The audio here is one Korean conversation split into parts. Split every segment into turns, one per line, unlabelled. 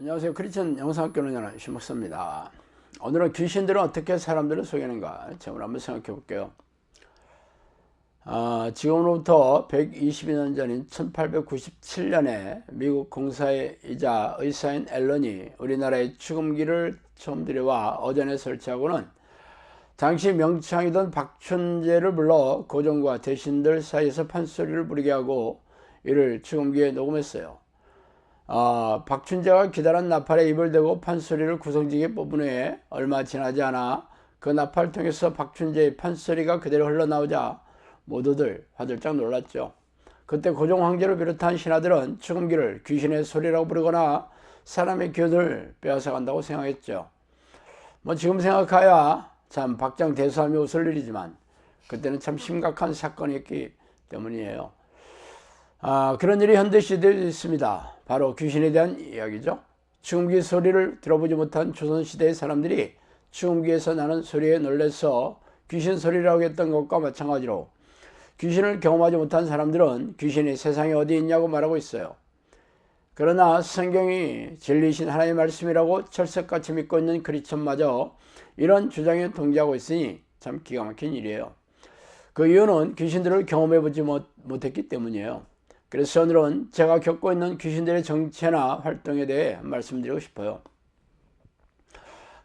안녕하세요. 크리스천 영상학교는 신목사입니다. 오늘은 귀신들은 어떻게 사람들을 속이는가 제목을 한번 생각해 볼게요. 지금으로부터 122년 전인 1897년에 미국 공사이자 의사인 앨런이 우리나라에 축음기를 처음 들여와 어전에 설치하고는 당시 명창이던 박춘재를 불러 고종과 대신들 사이에서 판소리를 부리게 하고 이를 축음기에 녹음했어요. 박춘재가 기다란 나팔에 입을 대고 판소리를 구성지게 뽑은 후에 얼마 지나지 않아 그 나팔을 통해서 박춘재의 판소리가 그대로 흘러나오자 모두들 화들짝 놀랐죠. 그때 고종 황제를 비롯한 신하들은 축음기를 귀신의 소리라고 부르거나 사람의 기운을 빼앗아간다고 생각했죠. 지금 생각하야 참 박장대소하며 웃을 일이지만 그때는 참 심각한 사건이었기 때문이에요. 그런 일이 현대 시대에 있습니다. 바로 귀신에 대한 이야기죠. 축음기 소리를 들어보지 못한 조선시대의 사람들이 축음기에서 나는 소리에 놀라서 귀신 소리라고 했던 것과 마찬가지로 귀신을 경험하지 못한 사람들은 귀신이 세상에 어디 있냐고 말하고 있어요. 그러나 성경이 진리이신 하나님의 말씀이라고 철석같이 믿고 있는 크리스천마저 이런 주장에 동조하고 있으니 참 기가 막힌 일이에요. 그 이유는 귀신들을 경험해보지 못했기 때문이에요. 그래서 오늘은 제가 겪고 있는 귀신들의 정체나 활동에 대해 말씀드리고 싶어요.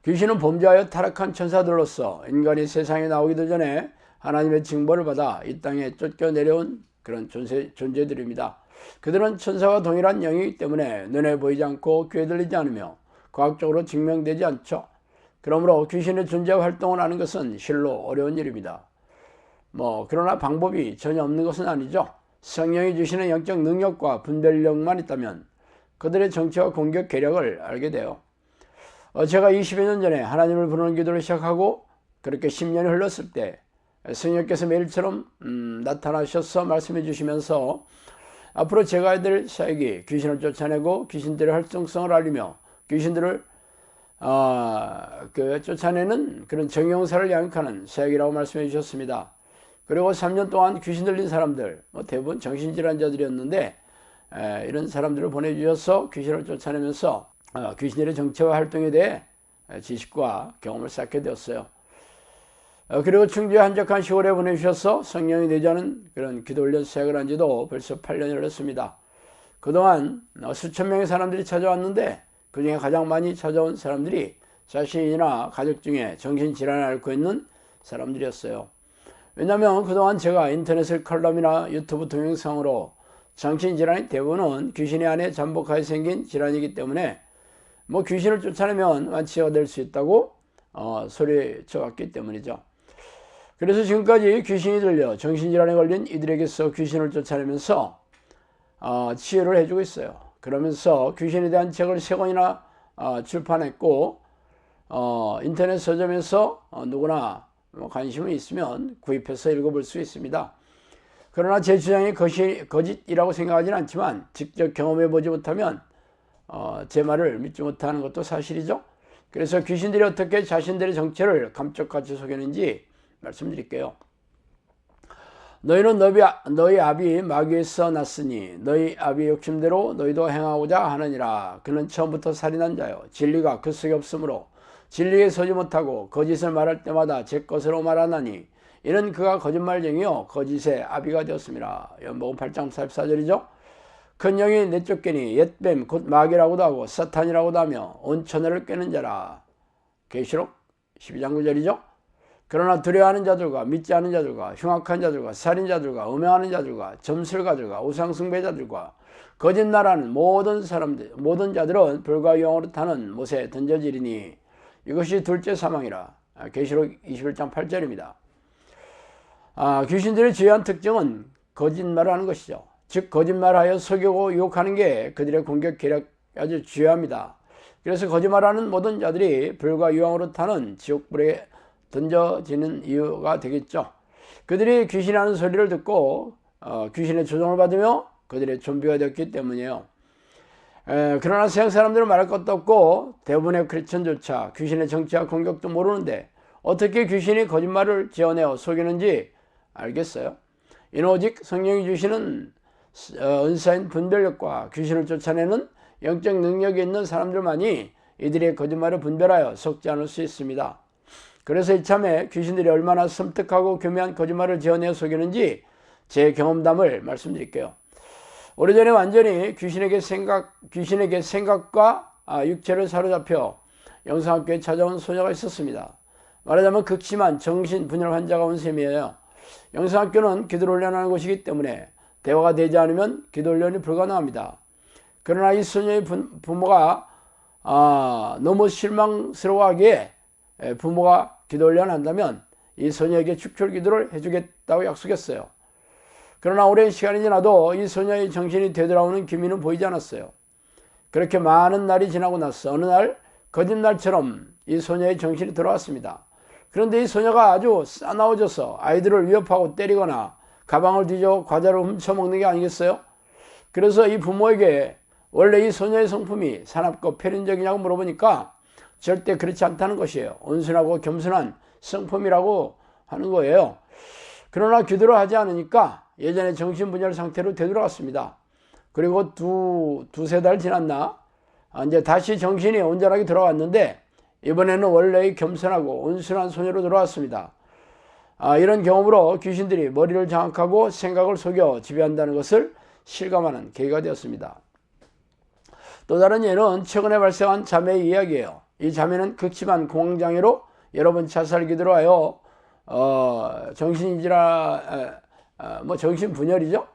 귀신은 범죄하여 타락한 천사들로서 인간이 세상에 나오기도 전에 하나님의 징벌을 받아 이 땅에 쫓겨내려온 그런 존재들입니다. 그들은 천사와 동일한 영이기 때문에 눈에 보이지 않고 귀에 들리지 않으며 과학적으로 증명되지 않죠. 그러므로 귀신의 존재와 활동을 아는 것은 실로 어려운 일입니다. 그러나 방법이 전혀 없는 것은 아니죠. 성령이 주시는 영적 능력과 분별력만 있다면 그들의 정체와 공격 계략을 알게 돼요. 제가 20여 년 전에 하나님을 부르는 기도를 시작하고 그렇게 10년이 흘렀을 때 성령께서 매일처럼 나타나셔서 말씀해 주시면서 앞으로 제가 해야 될 사역이 귀신을 쫓아내고 귀신들의 활동성을 알리며 귀신들을 쫓아내는 그런 정형사를 양육하는 사역이라고 말씀해 주셨습니다. 그리고 3년 동안 귀신 들린 사람들, 대부분 정신질환자들이었는데 이런 사람들을 보내주셔서 귀신을 쫓아내면서 귀신들의 정체와 활동에 대해 지식과 경험을 쌓게 되었어요. 그리고 충주에 한적한 시골에 보내주셔서 성령이 내자는 그런 기도훈련 사역을 한 지도 벌써 8년이 흘렀습니다. 그동안 수천 명의 사람들이 찾아왔는데 그 중에 가장 많이 찾아온 사람들이 자신이나 가족 중에 정신질환을 앓고 있는 사람들이었어요. 왜냐하면 그동안 제가 인터넷 칼럼이나 유튜브 동영상으로 정신질환의 대부분은 귀신의 안에 잠복하여 생긴 질환이기 때문에 귀신을 쫓아내면 완치가 될 수 있다고 소리쳐왔기 때문이죠. 그래서 지금까지 귀신이 들려 정신질환에 걸린 이들에게서 귀신을 쫓아내면서 치유를 해주고 있어요. 그러면서 귀신에 대한 책을 3권이나 출판했고 인터넷 서점에서 누구나 관심이 있으면 구입해서 읽어볼 수 있습니다. 그러나 제 주장이 거짓이라고 생각하지는 않지만 직접 경험해보지 못하면 제 말을 믿지 못하는 것도 사실이죠. 그래서 귀신들이 어떻게 자신들의 정체를 감쪽같이 속이는지 말씀드릴게요. 너희는 너희 아비 마귀에서 났으니 너희 아비의 욕심대로 너희도 행하고자 하느니라. 그는 처음부터 살인한 자요 진리가 그 속에 없으므로 진리에 서지 못하고 거짓을 말할 때마다 제 것으로 말하나니 이는 그가 거짓말쟁이요 거짓의 아비가 되었습니다. 연복음 8장 44절이죠. 큰 영이 내쫓기니 옛뱀 곧 마귀라고도 하고 사탄이라고도 하며 온 천하를 꿰는 자라. 계시록 12장 9절이죠. 그러나 두려워하는 자들과 믿지 않은 자들과 흉악한 자들과 살인자들과 음행하는 자들과 점술가들과 우상숭배자들과 거짓말하는 모든 자들은 불과 영으로 타는 못에 던져지리니 이것이 둘째 사망이라. 계시록 21장 8절입니다. 귀신들의 주요한 특징은 거짓말을 하는 것이죠. 즉 거짓말하여 속이고 유혹하는 게 그들의 공격 계략 아주 주요합니다. 그래서 거짓말하는 모든 자들이 불과 유황으로 타는 지옥불에 던져지는 이유가 되겠죠. 그들이 귀신이 하는 소리를 듣고 귀신의 조종을 받으며 그들의 좀비가 되었기 때문이에요. 그러나 세상 사람들은 말할 것도 없고 대부분의 크리스천조차 귀신의 정체와 공격도 모르는데 어떻게 귀신이 거짓말을 지어내어 속이는지 알겠어요? 이는 오직 성령이 주시는 은사인 분별력과 귀신을 쫓아내는 영적 능력이 있는 사람들만이 이들의 거짓말을 분별하여 속지 않을 수 있습니다. 그래서 이참에 귀신들이 얼마나 섬뜩하고 교묘한 거짓말을 지어내어 속이는지 제 경험담을 말씀드릴게요. 오래전에 완전히 귀신에게 생각과 육체를 사로잡혀 영성학교에 찾아온 소녀가 있었습니다. 말하자면 극심한 정신분열 환자가 온 셈이에요. 영성학교는 기도 훈련하는 곳이기 때문에 대화가 되지 않으면 기도 훈련이 불가능합니다. 그러나 이 소녀의 부모가 너무 실망스러워하기에 부모가 기도 훈련을 한다면 이 소녀에게 축출 기도를 해주겠다고 약속했어요. 그러나 오랜 시간이 지나도 이 소녀의 정신이 되돌아오는 기미는 보이지 않았어요. 그렇게 많은 날이 지나고 나서 어느 날 거짓말처럼 이 소녀의 정신이 돌아왔습니다. 그런데 이 소녀가 아주 싸나워져서 아이들을 위협하고 때리거나 가방을 뒤져 과자를 훔쳐먹는 게 아니겠어요? 그래서 이 부모에게 원래 이 소녀의 성품이 사납고 편인적이냐고 물어보니까 절대 그렇지 않다는 것이에요. 온순하고 겸손한 성품이라고 하는 거예요. 그러나 기도를 하지 않으니까 예전에 정신분열 상태로 되돌아갔습니다. 그리고 두세 달 지났나 이제 다시 정신이 온전하게 돌아왔는데 이번에는 원래의 겸손하고 온순한 소녀로 돌아왔습니다. 이런 경험으로 귀신들이 머리를 장악하고 생각을 속여 지배한다는 것을 실감하는 계기가 되었습니다. 또 다른 예는 최근에 발생한 자매의 이야기예요. 이 자매는 극심한 공황장애로 여러 번 자살 기도를 하여 정신분열이죠.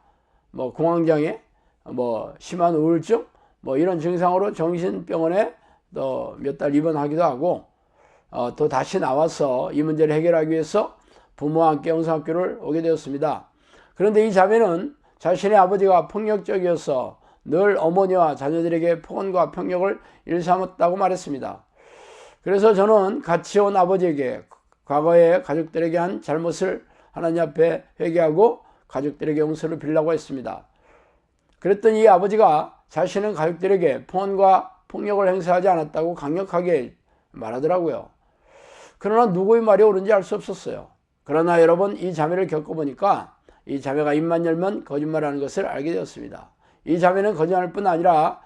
공황장애, 심한 우울증, 이런 증상으로 정신병원에 또 몇 달 입원하기도 하고, 또 다시 나와서 이 문제를 해결하기 위해서 부모와 함께 영성학교를 오게 되었습니다. 그런데 이 자매는 자신의 아버지가 폭력적이어서 늘 어머니와 자녀들에게 폭언과 폭력을 일삼았다고 말했습니다. 그래서 저는 같이 온 아버지에게 과거에 가족들에게 한 잘못을 하나님 앞에 회개하고 가족들에게 용서를 빌라고 했습니다. 그랬더니 이 아버지가 자신은 가족들에게 폭언과 폭력을 행사하지 않았다고 강력하게 말하더라고요. 그러나 누구의 말이 옳은지 알 수 없었어요. 그러나 여러분, 이 자매를 겪어보니까 이 자매가 입만 열면 거짓말하는 것을 알게 되었습니다. 이 자매는 거짓말할 뿐 아니라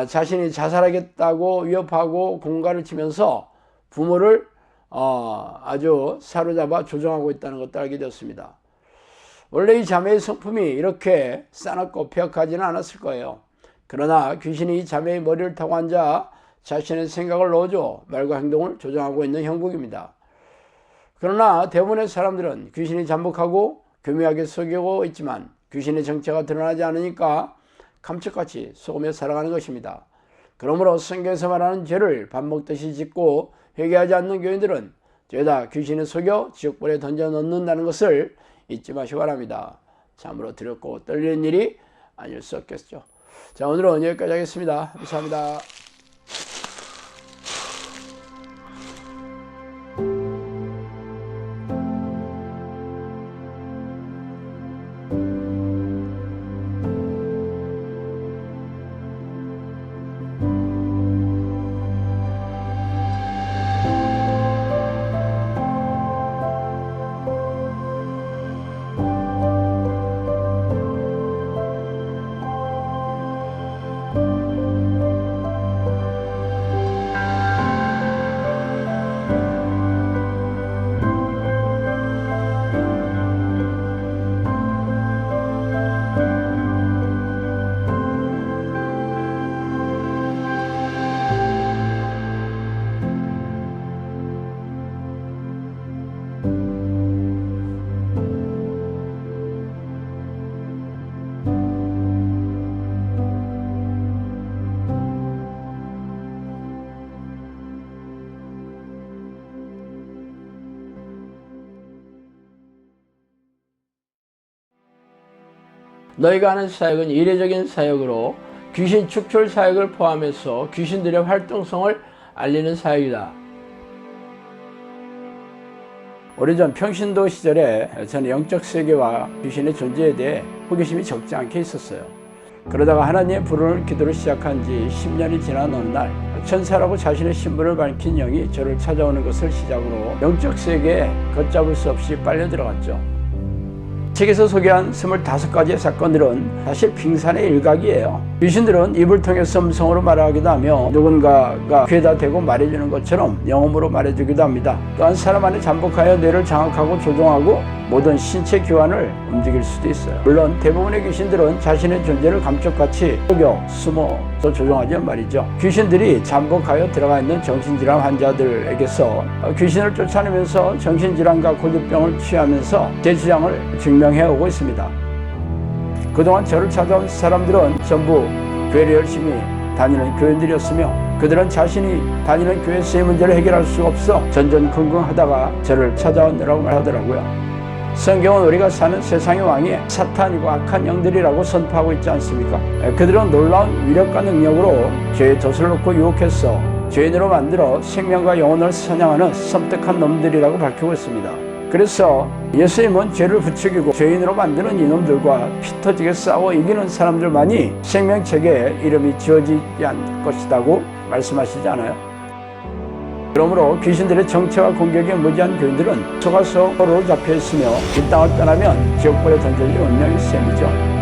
자신이 자살하겠다고 위협하고 공갈을 치면서 부모를 아주 사로잡아 조종하고 있다는 것도 알게 되었습니다. 원래 이 자매의 성품이 이렇게 싸납고 폐역하지는 않았을 거예요. 그러나 귀신이 이 자매의 머리를 타고 앉아 자신의 생각을 넣어줘 말과 행동을 조종하고 있는 형국입니다. 그러나 대부분의 사람들은 귀신이 잠복하고 교묘하게 속이고 있지만 귀신의 정체가 드러나지 않으니까 감쪽같이 속으며 살아가는 것입니다. 그러므로 성경에서 말하는 죄를 밥 먹듯이 짓고 회개하지 않는 교인들은 죄다 귀신에 속여 지옥불에 던져 넣는다는 것을 잊지 마시기 바랍니다. 참으로 두렵고 떨리는 일이 아닐 수 없겠죠. 자, 오늘은 여기까지 하겠습니다. 감사합니다. 너희가 하는 사역은 이례적인 사역으로 귀신 축출 사역을 포함해서 귀신들의 활동성을 알리는 사역이다. 오래전 평신도 시절에 저는 영적 세계와 귀신의 존재에 대해 호기심이 적지 않게 있었어요. 그러다가 하나님의 부르는 기도를 시작한 지 10년이 지난 어느 날 천사라고 자신의 신분을 밝힌 영이 저를 찾아오는 것을 시작으로 영적 세계에 걷잡을 수 없이 빨려 들어갔죠. 책에서 소개한 25가지의 사건들은 사실 빙산의 일각이에요. 귀신들은 입을 통해서 음성으로 말하기도 하며 누군가가 귀에다 대고 말해주는 것처럼 영음으로 말해주기도 합니다. 또한 사람 안에 잠복하여 뇌를 장악하고 조종하고 모든 신체 기관을 움직일 수도 있어요. 물론 대부분의 귀신들은 자신의 존재를 감쪽같이 속여 숨어서 조종하지만 말이죠. 귀신들이 잠복하여 들어가 있는 정신질환 환자들에게서 귀신을 쫓아내면서 정신질환과 고질병을 취하면서 제 주장을 증명해오고 있습니다. 그동안 저를 찾아온 사람들은 전부 교회를 열심히 다니는 교인들이었으며 그들은 자신이 다니는 교회에서의 문제를 해결할 수 없어 전전긍긍하다가 저를 찾아오느라고 말하더라고요. 성경은 우리가 사는 세상의 왕이 사탄이고 악한 영들이라고 선포하고 있지 않습니까? 그들은 놀라운 위력과 능력으로 죄의 덫을 놓고 유혹해서 죄인으로 만들어 생명과 영혼을 사냥하는 섬뜩한 놈들이라고 밝히고 있습니다. 그래서 예수님은 죄를 부추기고 죄인으로 만드는 이놈들과 피 터지게 싸워 이기는 사람들만이 생명책에 이름이 지어지지 않을 것이라고 말씀하시지 않아요? 그러므로 귀신들의 정체와 공격에 무지한 교인들은 속아서 포로로 잡혀있으며 이 땅을 떠나면 지옥불에 던져질 운명이 셈이죠.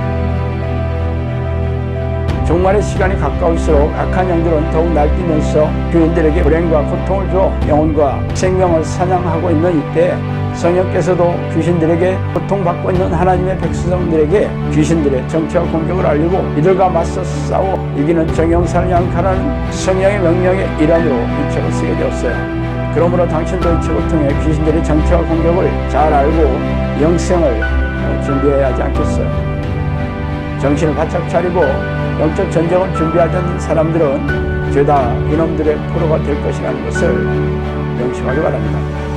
종말의 시간이 가까울수록 악한 영들은 더욱 날뛰면서 교인들에게 불행과 고통을 주어 영혼과 생명을 사냥하고 있는 이때 성령께서도 귀신들에게 고통받고 있는 하나님의 백성들에게 귀신들의 정체와 공격을 알리고 이들과 맞서 싸워 이기는 정형사를 양칼하는 성령의 명령의 일환으로 이 책을 쓰게 되었어요. 그러므로 당신도 이 책을 통해 귀신들의 정체와 공격을 잘 알고 영생을 준비해야 하지 않겠어요. 정신을 바짝 차리고 영적 전쟁을 준비하지 않는 사람들은 죄다 이놈들의 포로가 될 것이라는 것을 명심하기 바랍니다.